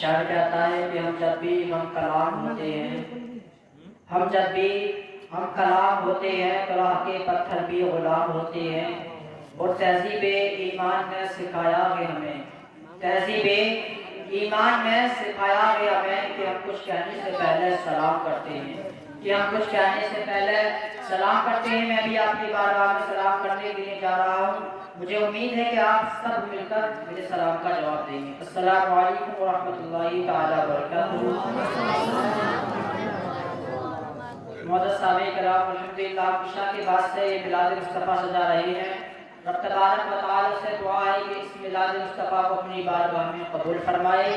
شاعر کہتا ہے کہ ہم جب بھی ہم کلام ہوتے ہیں، ہم جب بھی ہم کلام ہوتے ہیں تو راہ کے پتھر بھی غلام ہوتے ہیں. اور تہذیب ایمان میں سکھایا گیا ہمیں، تہذیب ایمان میں سکھایا گیا ہمیں کہ ہم کچھ کہنے سے پہلے سلام کرتے ہیں، کہ ہم کچھ کہنے سے پہلے سلام کرتے ہیں. میں بھی آپ کی بارگاہ میں سلام کرنے کے لیے جا رہا ہوں. مجھے امید ہے کہ آپ سب مل کر میرے سلام کا جواب دیں گے. السلام علیکم ورحمۃ اللہ تعالیٰ وبرکاتہ. معزز صاحب کرام، الحمدللہ عشاء کے بعد سے یہ میلاد مصطفیٰ سجا رہے ہیں. رب تبارک و تعالیٰ سے دعا ہے کہ اس میلاد مصطفیٰ کو اپنی بارگاہ میں قبول فرمائے،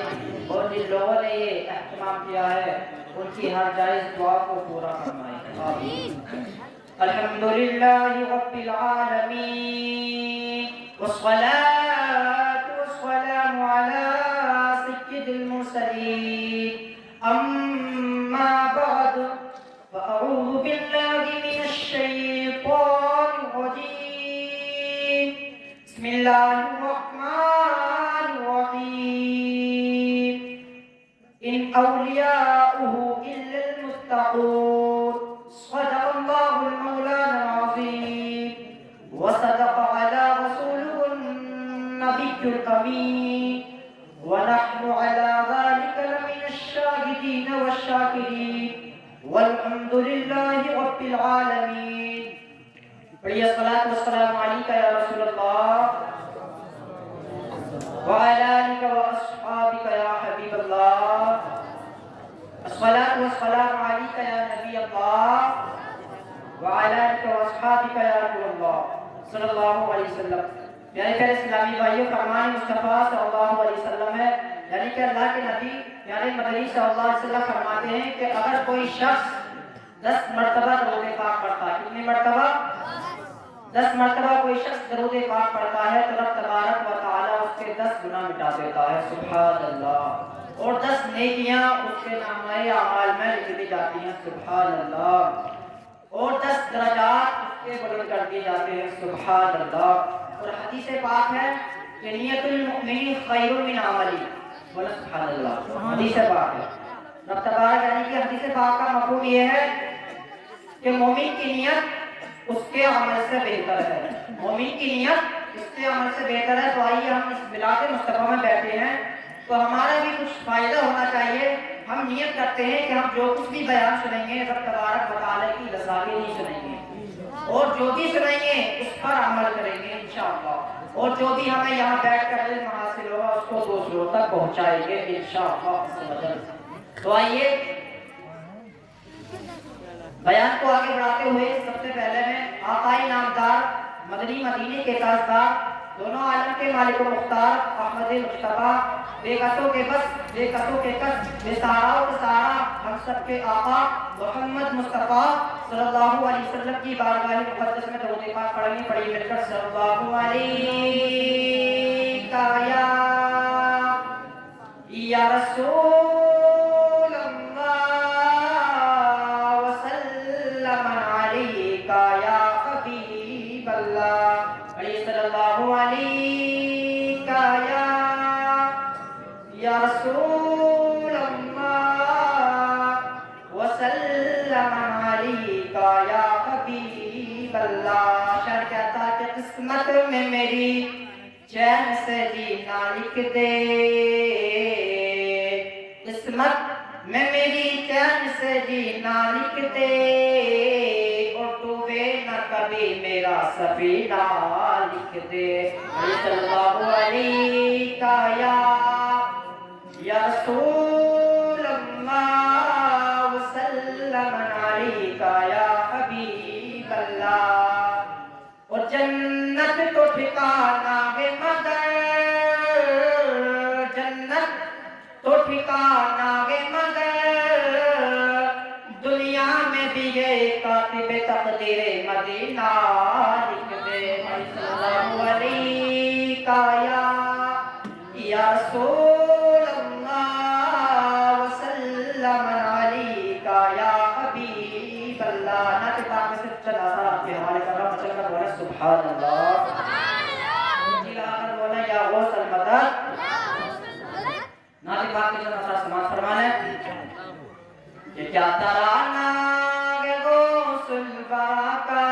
اور جن لوگوں نے یہ اہتمام کیا ہے ان کی ہر جائز دعا کو پورا فرمائے. آمین. الحمدللہ رب العالمین، والصلاة والسلام علی سید المرسلین. اما بعد فأعوذ بالله من الشيطان الرجيم. بسم الله الرحمن الرحيم. إن أولياؤه إلا المتقون. صدق الله المولانا العظيم، وصدق على رسوله النبي الأمين، ونحن على ذلك لمن الشاهدين والشاكرين، والحمد لله رب العالمین. پڑھیے الصلاۃ والسلام علیک یا رسول اللہ وعلی آلک واصحابک یا حبیب اللہ. الصلاۃ والسلام علیک یا نبی اللہ وعلی آلک واصحابک یا رسول اللہ صلی اللہ علیہ وسلم. میرے پیارے اسلامی بھائیوں، فرمان مصطفیٰ صلی اللہ علیہ وسلم ہے، یعنی کہ اللہ کے نبی یعنی مدنی صلی اللہ علیہ وسلم فرماتے ہیں کہ اگر کوئی شخص 10 مرتبہ درود پاک پڑھتا ہے، کتنی مرتبہ؟ 10 مرتبہ کوئی شخص درود پاک پڑھتا ہے تو رب تبارک و تعالیٰ اس کے 10 گناہ مٹا دیتا ہے. سبحان اللہ. اور 10 نیکیاں اس کے نامہ اعمال میں لکھ دی جاتی ہیں. سبحان اللہ. اور 10 درجات اس کے بلند کر دیے جاتے ہیں. سبحان اللہ. اور حدیث پاک ہے کہ نیت المؤمن خیر من عملی. بولے سبحان اللہ. حدیث پاک ہے. رب تبارک یعنی کہ حدیث پاک کا مفہوم یہ ہے کہ مومن کی نیت اس کے عمل سے بہتر ہے. مومن کی نیت اس کے عمل سے بہتر ہے. تو آئیے ہم اس میلاد مصطفیٰ میں بیٹھے ہیں تو ہمارا بھی کچھ فائدہ ہونا چاہیے. ہم نیت کرتے ہیں کہ ہم جو کچھ بھی بیان سنیں گے رب تبارک و تعالیٰ کی رضا کے لیے سنیں گے، اور جو بھی سنیں گے اس پر عمل کریں گے انشاءاللہ. اور جو بھی ہمیں یہاں بیٹھ کر علم حاصل ہوگا اس کو دوسروں تک پہنچائیں گے انشاءاللہ. تو آئیے بیان کو آگے بڑھاتے ہوئے سب سے پہلے میں آقائی نامدار مدنی مدینے کے تاجدار دونوں عالم کے مالک و مختار احمد مصطفیٰ بے قصوں کے بس بے قصوں کے قص بے سہارا و سہارا ہم سب کے آقا محمد مصطفیٰ صلی اللہ علیہ وسلم کی بارگاہ مقدس میں درود پاک پڑھیں. پڑھی مل کر صلی اللہ علیہ یا رسول اللہ وسلم علیہ یا حبیب اللہ. علیہ صلی اللہ علیہ یا رسول اللہ وسلم علیہ یا حبیب اللہ. شاعر کہتا کہ قسمت میں میری چین سے جینا لکھ دے، قسمت میں میری چین سے جینا لکھ دے، اور ڈوبے نہ کبھی میرا سفینہ لکھ دے. صلی اللہ علیہ یا رسول اللہ وسلم علیہ یا حبیب اللہ. اور جنت تو ٹھکانہ ہے مگر، جنت تو ٹھکانہ ہے مگر، دنیا میں بھی یہ کاتب تقدیر مدینہ لکھ دے. صلی اللہ علیہ یا رسول اللہ وسلم علیہ یا حبیب اللہ. نعت پاک میں صرف چند آثار آپ کے حوالے کر رہا ہوں. چل کر بولیں سبحان اللہ. جی لا کر بولیں یا غوث المدد. نعت پاک کے ساتھ سماعت فرمانا ہے کہ کیا ترانہ گے غسل برا کا،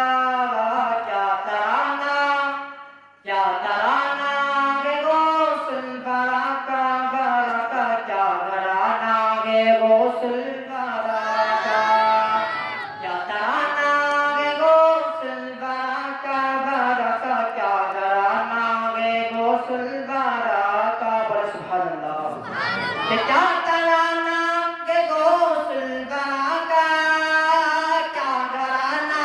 کیا ترانہ گے غسل برا کا، کیا ترانہ گے غسل برا کا، کیا ترانہ گے غسل برا کا، کیا ترانہ گے غسل برا کا، بولے سبحان اللہ۔ کہ کیا ترانہ گے غسل برا کا، کیا ترانہ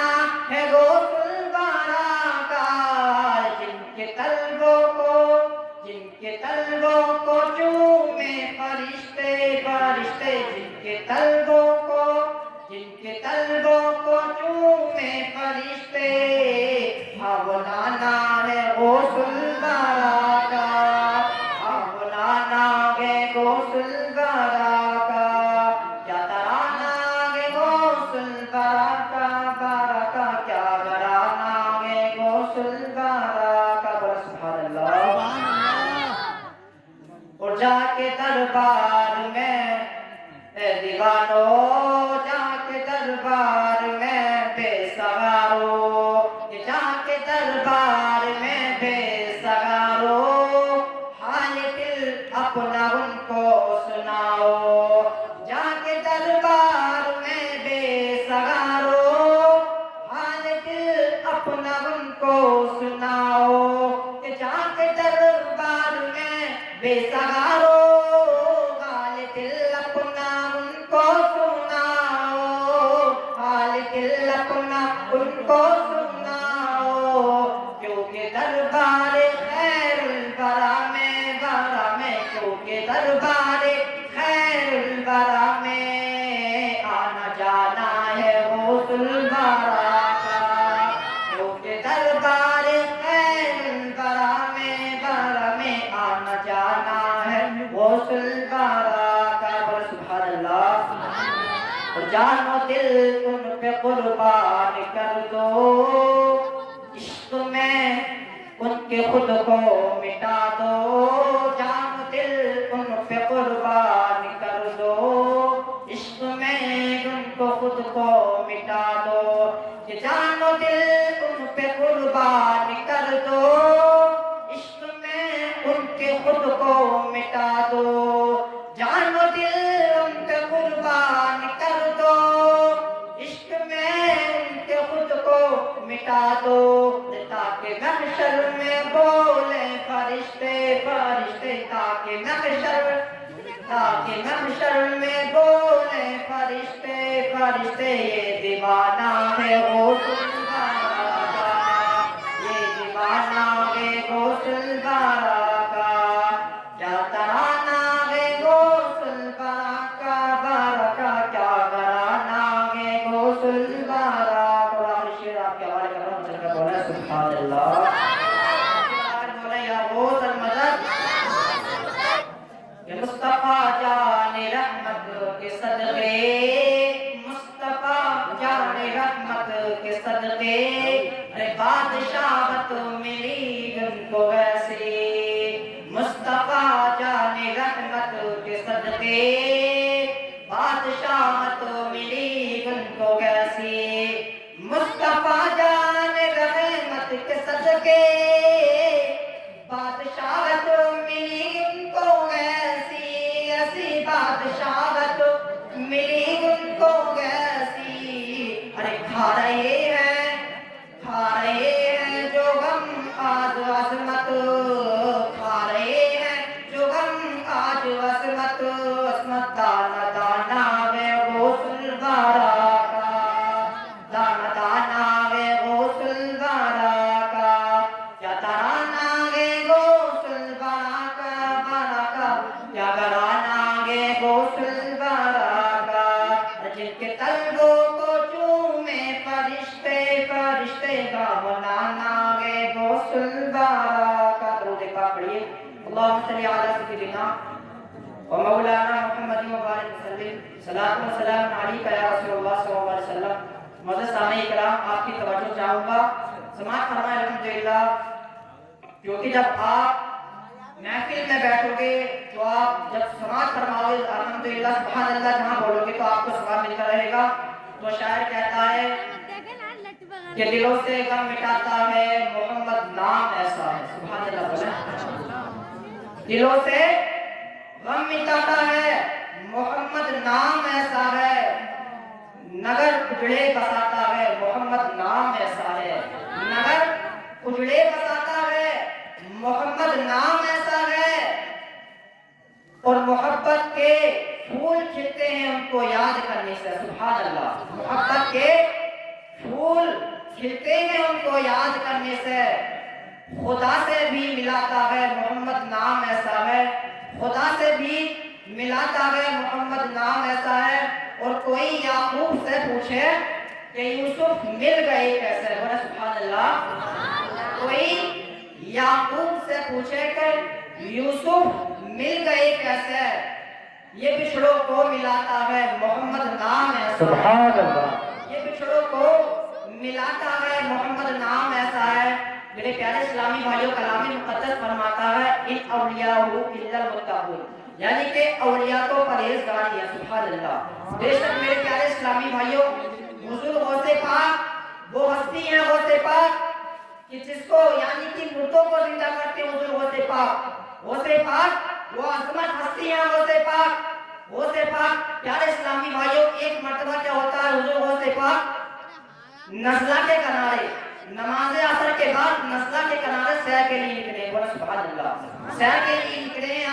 ہے غسل برا کا، جن کے طلبوں کو چومے فرشتے، جن کے طلبوں کو چومے فرشتے، ہاں بلانا ہے غسل برا کا، ہاں بلانا ہے غسل برا کا، کیا ترانہ ہے غسل برا کا، کیا ترانہ ہے غسل برا کا، بولے سبحان اللہ۔ اور جا کے دربار میں اے دیوانو، جا کے دربار میں بے سہارو، جا کے دربار میں بے سہارو، حال دل اپنا ان کو سناؤ، جا کے دربار میں بے سہارو، حال دل اپنا ان کو سناؤ، جا کے دربار میں بے سہارو، حال دل اپنا ان کو سناؤ، حال دل اپنا ان کو سناؤ، کیونکہ دربار خیر الورا میں، کیونکہ دربار خیر الورا میں آنا جانا ہے غسل برا کا، کیونکہ دربار خیر الورا میں آنا جانا ہے غسل برا کا، بولے سبحان اللہ۔ اور جان و دل ان پہ قربان کر دو، عشق میں ان کے خود کو مٹا دو، جان و دل ان پہ قربان کر دو، عشق میں ان کو خود کو مٹا دو، کہ جان و دل ان پہ قربان کر دو، عشق میں ان کے خود کو مٹا دو، جان و دل ان پہ قربان کر دو، عشق میں ان کے خود کو مٹا دو، تاکہ محشر میں بولے فرشتے، تاکہ محشر میں بولے فرشتے، یہ دیوانہ ہے غسل برا کا، یہ دیوانہ ہے غسل برا کا، کیا ترانہ ہے غسل برا کا، کیا ترانہ ہے غسل برا کا۔ اور شعر آپ کے حوالے کر رہا ہوں، چل کر بولا سبحان اللہ۔ بولا یا غوث المدد، کہ مصطفیٰ جان رحمت کے صدقے، مصطفیٰ جان رحمت کے صدقے، ارے بادشاہت ملی ان کو ویسے، مصطفیٰ جان رحمت کے صدقے، بادشاہت ملی ان کو ویسے، مصطفیٰ جان رحمت کے صدقے، بادشاہت ملی ان کو ایسی، ایسی بادشاہت ملی ان کو ایسی، ارے کھا رہے ہیں جو غم آج عظمت، کھا رہے ہیں جو غم آج عظمت، دانا دانا ہے غسل برا کا، دانا دانا ہے غسل برا کا، کیا ترانہ ہے غسل برا کا، کیا ترانہ ہے غسل برا کا، جن کے طلبوں کو چومے فرشتے، کا بنانا ہے غسل برا کا۔ درود پاک پڑھیے، اللہم صلی علی سیدنا و مولانا محمد مبارک وسلم، صلاۃ و سلام علیکہ یا رسول اللہ صلی اللہ علیہ وسلم۔ معزز سامعین کرام، آپ کی توجہ چاہوں گا، سماعت فرمائیں الحمدللہ، کیونکہ جب آپ محفل میں بیٹھو گے تو آپ جب سماعت فرماؤ گے الحمدللہ سبحان اللہ جہاں بولو گے تو آپ کو ثواب ملتا رہے گا. تو شاعر کہتا ہے کہ دلوں سے غم مٹاتا ہے محمد نام ایسا ہے. سبحان اللہ بولے. دلوں سے غم مٹاتا ہے محمد نام ایسا ہے. نگر اجڑے بساتا ہے محمد نام ایسا ہے. نگر اجڑے بساتا ہے محمد نام ایسا ہے. اور محبت کے پھول کھلتے ہیں ان کو یاد کرنے سے. سبحان اللہ. محبت کے پھول کھلتے ہیں ان کو یاد کرنے سے. خدا سے بھی ملاتا ہے محمد نام ایسا ہے. خدا سے بھی ملاتا ہے محمد نام ایسا ہے. اور کوئی یعقوب سے پوچھے کہ یوسف مل گئے کیسے. بولے سبحان اللہ. کوئی یعقوب سے پوچھے کہ یوسف مل گئے کیسے. یہ بچھڑوں کو ملاتا ہے محمد نام ایسا. سبحان اللہ. یہ بچھڑوں کو ملاتا ہے محمد نام ایسا ہے. میرے پیارے اسلامی بھائیوں کلام مقدس فرماتا ہے ان اولیاء الا المتقون، یعنی کہ اولیاء تو پرہیزگار ہیں. سبحان اللہ. بے شک میرے پیارے اسلامی بھائیوں حضور غوث پاک وہ ہستی ہیں غوث پاک کہ جس کو یعنی کہ مردوں کو زندہ کرتے ہیں حضور غوث پاک. غوث پاک وہ عظمت ہستی ہیں غوث پاک. غوث پاک پیارے اسلامی بھائیوں ایک مرتبہ کیا ہوتا ہے حضور غوث پاک نزلہ کے کنارے نماز عصر کے بعد نزلہ کے کنارے سیر کے لیے نکلے. بولے سبحان اللہ. سیر کے لیے نکلے ہیں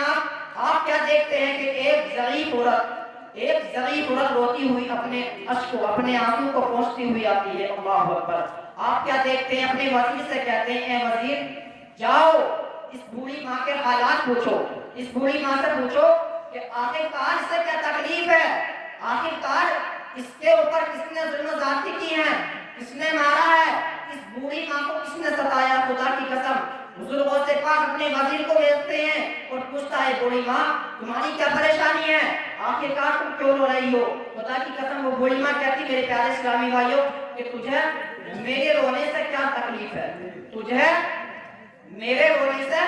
آپ کیا دیکھتے ہیں کہ ایک ضعیف عورت روتی ہوئی اپنے اشک کو اپنے آنسو کو پوچھتی ہوئی آتی ہے. اللہ اکبر. آپ کیا دیکھتے ہیں اپنے وزیر سے کہتے ہیں اے وزیر جاؤ اس بوڑھی ماں کے حالات پوچھو. اس بوڑھی ماں سے پوچھو کہ آخرکار اس سے کیا تکلیف ہے. آخرکار اس کے اوپر کس نے ظلم و زیادتی کی ہے, کس نے مارا ہے, اس بوڑھی ماں کو کس نے ستایا. خدا کی قسم حضور غوث پاک اپنے وزیر کو بھیجتے ہیں اور پوچھتا ہے بوڑھی ماں تمہاری کیا پریشانی ہے, آخرکار تم کیوں رو رہی ہو. خدا کی قسم وہ بوڑھی ماں کہتی میرے پیارے اسلامی بھائیوں کہ تجھے میرے رونے سے کیا تکلیف ہے, تجھے میرے رونے سے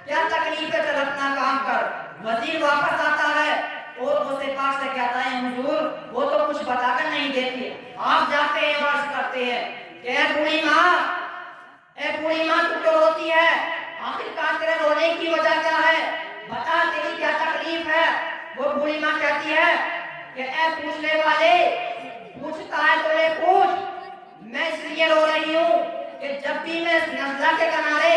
کیا تکلیف ہے, چل اپنا کام کر. وزیر واپس آتا ہے اور غوث پاک سے کہتا ہے حضور وہ تو کچھ بتا کر نہیں دیتی. آپ جاتے ہیں عرض کرتے ہیں کہ اے بوڑھی ماں تو کیوں روتی ہے, آخرکار تیرے رونے کی وجہ کیا ہے, بتا تیری کیا تکلیف ہے. وہ بوڑھی ماں کہتی ہے کہ اے پوچھنے والے پوچھتا ہے تو لے پوچھ. میں اس لیے رو رہی ہوں کہ جب بھی میں اس نزلہ کے کنارے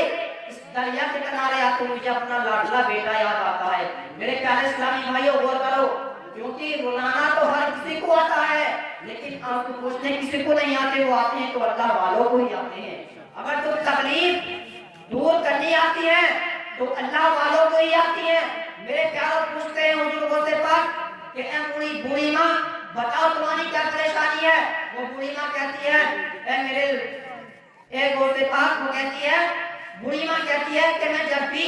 اس دریا کے کنارے آتا ہوں مجھے اپنا لاڈلا بیٹا یاد آتا ہے. میرے پیارے اسلامی بھائیوں غور کرو کیونکہ رولانا تو ہر کسی کو آتا ہے لیکن آنسو پوچھنے کسی کو نہیں آتے. وہ آتے ہیں تو اللہ والوں کو ہی آتے ہیں. اگر تم تکلیف دور کرنی آتی ہے تو اللہ والوں کو ہی آتی ہے. میرے پیاروں پوچھتے ہیں حضور غوث پاک کہ اے بوڑھی ماں بتاؤ تمہاری کیا پریشانی ہے. وہ بوڑھی ماں کہتی ہے اے غوث پاک وہ کہتی ہے بوڑھی ماں کہتی ہے کہ میں جب بھی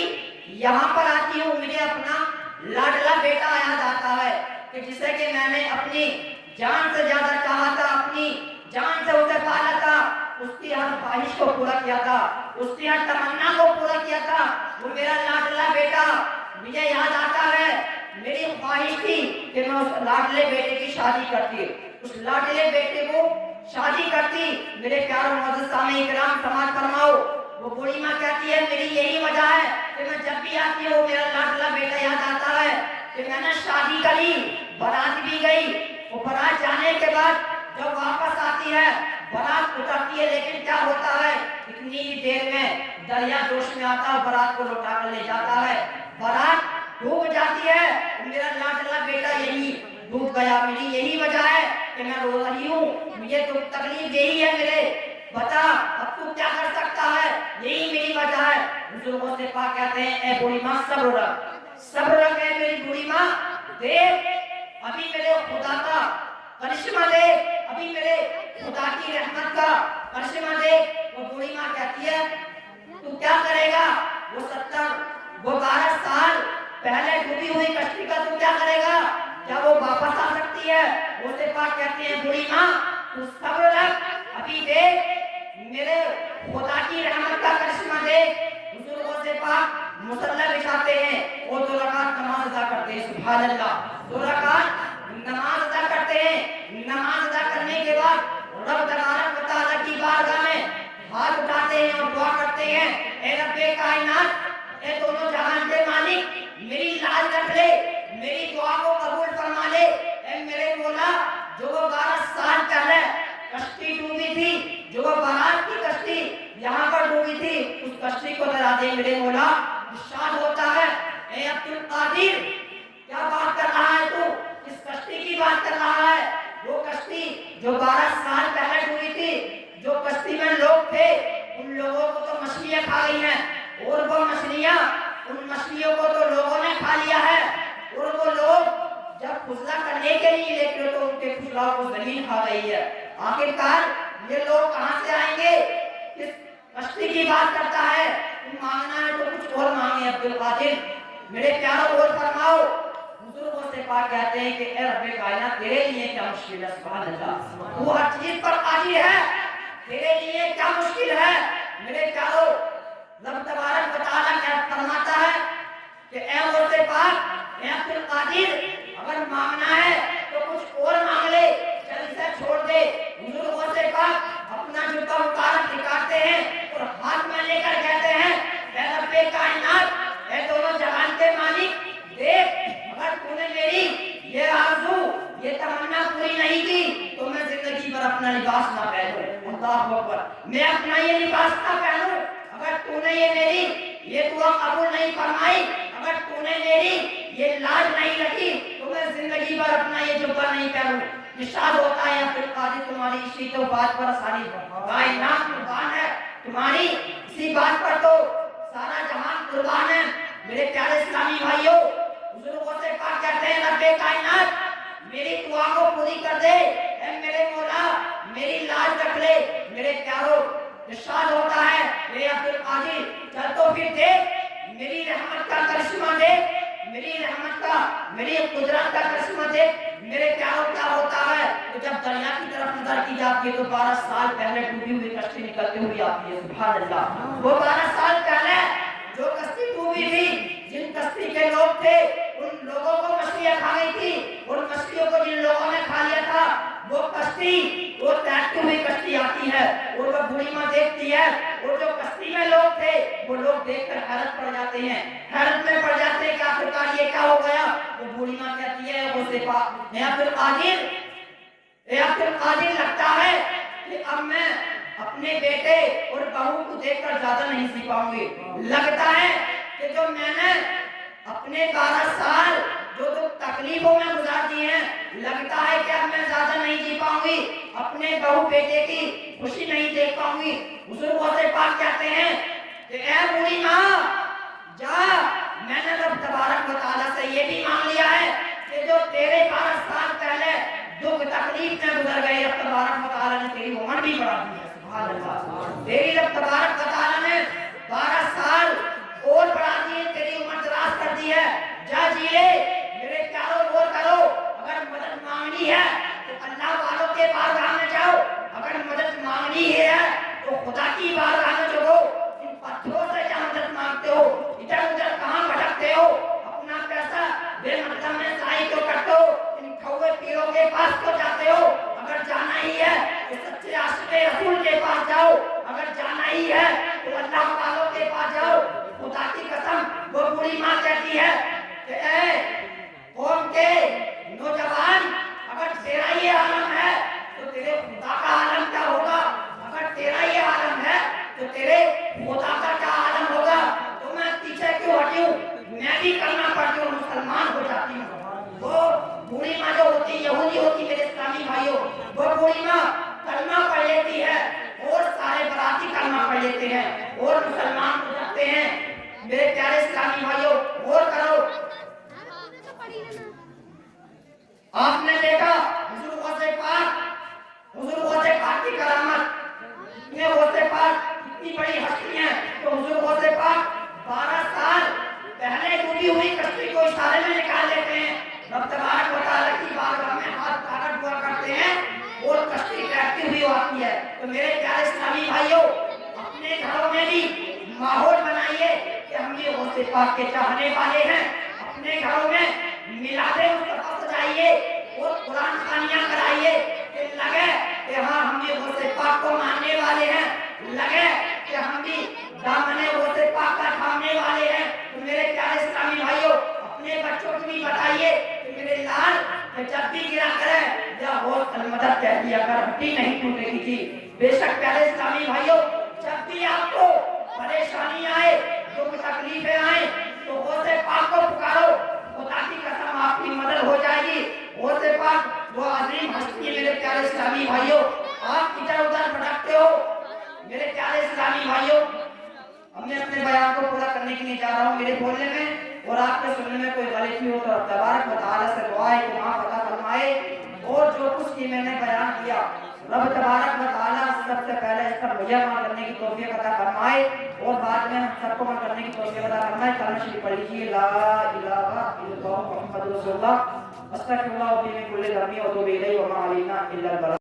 یہاں پر آتی ہوں مجھے اپنا لاڈلا بیٹا یاد آتا ہے کہ جسے کہ میں نے اپنی جان سے زیادہ چاہا تھا, اپنی جان سے اسے پالا تھا, اس کی ہر خواہش کو پورا کیا تھا, اس کی ہر تمنا کو پورا کیا تھا. وہ میرا لاڈلا بیٹا مجھے یاد آتا ہے. میری خواہش تھی کہ میں اس لاڈلے بیٹے کی شادی کرتی, اس لاڈلے بیٹے کو شادی کرتی. میرے پیاروں معزز سامعین کرام سماعت فرماؤ. وہ بوڑھی ماں کہتی ہے میری یہی وجہ ہے کہ میں جب بھی آتی ہوں میرا لاڈلا بیٹا یاد آتا ہے کہ میں نے شادی کری, بارات بھی گئی. وہ بارات جانے کے بعد جب واپس آتی ہے بارات اترتی ہے لیکن کیا ہوتا ہے اتنی ہی دیر میں دریا جوش میں آتا ہے بارات کو لوٹا کر لے جاتا ہے. بارات ڈوب جاتی ہے. میرا لاڈلا بیٹا یہی ڈوب گیا. میری یہی وجہ ہے کہ میں رو رہی ہوں, مجھے تو تکلیف یہی ہے. میرے بتا اب تو کیا کر سکتا ہے, یہی میری وجہ ہے. حضور غوث پاک کہتے ہیں اے بوڑھی ماں صبر رکھ اے میری بوڑھی ماں دیکھ ابھی میرے خدا کا کرشمہ دیکھ, ابھی میرے خدا کی رحمت کا کرشمہ دیکھ. وہ بوڑھی ماں کہتی ہے تو کیا کرے گا, وہ 12 سال پہلے ڈوبی ہوئی کشتی کا تو کیا کرے گا, کیا وہ واپس آ سکتی ہے. غوث پاک کہتے ہیں بوڑھی ماں تو صبر رکھ, ابھی دیکھ میرے خدا کی رحمت کا کرشمہ دیکھ. حضور غوث پاک مصلی بچھاتے ہیں وہ 2 رکعت نماز ادا کرتے ہیں. سبحان اللہ. 2 رکعت نماز ادا کرتے ہیں. نماز ادا کرنے کے بعد رب تبارک و تعالیٰ کی بارگاہ میں ہاتھ اٹھاتے ہیں اور دعا کرتے ہیں, اے رب کائنات, اے دونوں جہان کے مالک, میری لاج رکھ لے, میری دعا کو قبول فرما لے. اے میرے مولا, جو وہ 12 سال پہلے کشتی ڈوبی تھی, جو وہ بارات کی کشتی یہاں پر ڈوبی تھی, اس کشتی کو ڈرا دے میرے مولا. ارشاد ہوتا ہے, اے عبد القادر, کیا بات کر رہا ہے تو, اس کشتی کی بات کر رہا ہے. وہ کشتی جو 12 سال پہلے ڈوبی تھی, جو کشتی میں لوگ تھے, ان لوگوں کو تو مچھلیاں کھا گئی ہیں, اور وہ مچھلیاں, ان مچھلیوں کو تو لوگوں نے کھا لیا ہے. اور وہ لوگ جب فضلہ کرنے کے لیے لیتے تو ان کے فضلہ کو زمین کھا گئی ہے. آخرکار یہ لوگ کہاں سے آئیں گے؟ کس کشتی کی بات کرتا ہے, تم مانگنا ہے تو کچھ اور مانگے عبد القادر. میرے پیاروں اور فرماؤ, بزرگوں سے پاک کہتے ہیں کہ اے رب کائنات, تیرے لیے کیا مشکل ہے. سبحان اللہ, تو ہر چیز پر قادر ہے, تیرے لیے کیا مشکل ہے. میرے پیاروں, رب تبارک و تعالیٰ کیا فرماتا ہے کہ اے غوث پاک, اے عبد القادر, اگر مانگنا ہے تو کچھ اور مانگ لے, چل اسے چھوڑ دے. حضور غوث پاک اپنا جوتا مبارک نکالتے ہیں اور ہاتھ میں لے کر کہتے ہیں, اے رب کائنات, اے دونوں جہان کے مالک, دیکھ, اگر تو نے میری یہ آرزو, یہ تمنا پوری نہیں کی تو میں زندگی پر اپنا لباس نہ پہنوں. اللہ اکبر, میں اپنا یہ لباس نہ پہنوں. اگر تو نے یہ میری یہ دعا قبول نہیں فرمائی, اگر تو نے میری یہ لاج نہیں رکھی تو میں زندگی پر اپنا یہ جبہ نہیں پہنوں. ارشاد ہوتا ہے, عبد القادر, تمہاری اسی تو بات پر ساری کائنات قربان ہے, تمہاری اسی بات پر تو سارا جہان قربان ہے. میرے پیارے اسلامی بھائیوں, بزرگوں سے پاک کہتے ہیں, رب کائنات, میری دعا کو پوری کر دے. اے میرے مولا, میری لاج رکھ لے. میرے پیاروں, ارشاد ہوتا ہے, اے عبد القادر, چل تو پھر دیکھ, میری رحمت کا کرشمہ دیکھ, میری رحمت کا, میری قدرت کا کرشمہ دیکھ. میرے پیاروں, کیا ہوتا ہے کہ جب دریا کی طرف نظر کی جاتی ہے تو 12 سال پہلے ڈوبی ہوئی کشتی نکلتے ہوئی آتی ہے. سبحان اللہ. وہ 12 سال پہلے جو کشتی ڈوبی تھی, جن کشتی کے لوگ تھے, ان لوگوں کو مچھلیاں کھا گئی تھی, اور مچھلیوں کو جن لوگوں نے کھا لیا تھا, وہ کشتی, وہ تیرتی ہوئی کشتی آتی ہے, اور وہ بوڑھی ماں دیکھتی ہے, اور جو کشتی میں لوگ تھے وہ لوگ دیکھ کر حیرت پڑ جاتے ہیں, حیرت میں پڑ جاتے ہیں کہ آخرکار یہ کیا ہو گیا. وہ بوڑھی ماں کہتی ہے, وہ سے پاک, اے عبد القادر, اے عبد القادر, لگتا ہے کہ اب میں اپنے بیٹے اور بہو کو دیکھ کر زیادہ نہیں سی پاؤں گی. لگتا ہے کہ جو میں نے اپنے 12 سال جو تکلیفوں میں گزار دیے ہیں, لگتا ہے کہ اب میں زیادہ نہیں جی پاؤں گی, اپنے بہو بیٹے کی خوشی نہیں دیکھ پاؤں گی. بزرگوں سے پاک کہتے ہیں کہ اے بوڑھی ماں, جا, میں نے رب تبارک و تعالیٰ سے یہ بھی مانگ لیا ہے کہ جو تیرے 12 سال پہلے دکھ تکلیف میں گزر گئے, رب تبارک و تعالیٰ نے تیری عمر بھی بڑھا دی ہے. سبحان اللہ. تیری رب تبارک و تعالیٰ نے 12 سال اور بڑھا دی ہے, تیری عمر دراز کر دی ہے. جا جی لے. میرے پیاروں, غور کرو, اگر مدد مانگنی ہے تو اللہ والوں کے بارگاہ میں جاؤ, اگر مدد مانگنی ہے تو خدا کی بارگاہ میں جاؤ. ان پتھروں سے کیا مدد مانگتے ہو, ادھر ادھر کہاں بھٹکتے ہو, اپنا پیسہ بے مقدم میں ضائع کیوں کرتے ہو, ان کھوے پیروں کے پاس کیوں جاتے ہو. اگر جانا ہی ہے تو سچے عاشق رسول کے پاس جاؤ, اگر جانا ہی ہے تو اللہ والوں کے پاس جاؤ. خدا کی قسم, وہ بوڑھی ماں کہتی ہے کہ اے قوم کے نوجوان, اگر تیرا یہ عالم ہے تو تیرے خدا کا عالم کیا ہوگا. اگر تیرا یہ عالم ہے تو تیرے خدا کا کیا عالم ہوگا. تو میں پیچھے کیوں ہٹی ہوں, میں بھی کرنا پڑتی ہوں, مسلمان ہو جاتی ہوں. وہ بوڑھی ماں جو ہوتی, یہودی ہوتی, میرے اسلامی بھائیوں, وہ بوڑھی ماں کلمہ پڑھ لیتی ہے, اور سارے براتی کلمہ پڑھ لیتے ہیں اور مسلمان ہو جاتے ہیں. میرے پیارے اسلامی بھائیوں, غور کرو, آپ نے دیکھا حضور غوث پاک کی کرامت, اتنے غوث پاک, اتنی بڑی ہستی ہیں. تو حضور غوث پاک 12 سال پہلے ڈوبی ہوئی کشتی کو اشارے میں نکال لیتے ہیں, رب تبارک و تعالیٰ کی بارگاہ میں ہاتھ اٹھا کر دعا کرتے ہیں, اور کشتی تیرتی ہوئی آتی ہے. تو میرے پیارے اسلامی بھائیوں, اپنے گھروں میں بھی ماحول بنائیے کہ ہم یہ غوث پاک کے چاہنے والے ہیں, اپنے گھروں میں میلاد مصطفیٰ سجائیے اور قرآن خوانیاں کرائیے کہ لگے کہ ہاں ہم بھی غوث پاک کو ماننے والے ہیں، لگے کہ ہم بھی دامن غوث پاک کا تھامنے والے ہیں۔ تو میرے پیارے اسلامی بھائیوں، اپنے بچوں کو بھی بتائیے کہ میرے لال کہ جب بھی گرا کرے یا غوث المدد کہہ دیا کر، ہڈی نہیں ٹوٹے گی جی۔ بے شک پیارے اسلامی بھائیوں، جب بھی آپ کو پریشانی آئے، دکھ تکلیفیں آئیں، تو غوث پاک کو پکارو، خدا کی قسم آپ کی مدد ہو جائے گی۔ غوث پاک وہ عظیم ہستی ہے میرے پیارے اسلامی بھائیوں۔ آپ ادھر ادھر بھٹکتے ہو میرے پیارے اسلامی بھائیوں، اب میں اپنے بیان کو پورا کرنے کے لیے جا رہا ہوں۔ میرے بولنے میں اور آپ کے سننے میں کوئی غلطی ہو تو رب تبارک و تعالیٰ سے دعا ہے کہ معاف عطا فرمائے، اور جو کچھ کی میں نے بیان کیا رب تبارک و تعالیٰ سب سے پہلے اس پر مجھے عمل کرنے کی توفیق عطا فرمائے، اور بعد میں ہم سب کو عمل کرنے کی توفیق عطا فرمائے۔ کلمہ شریف پڑھ لیجیے، لا الہ الا اللہ محمد رسول اللہ، استغفر اللہ من کل ذنب و اتوب الیہ وما علینا الا البلاغ۔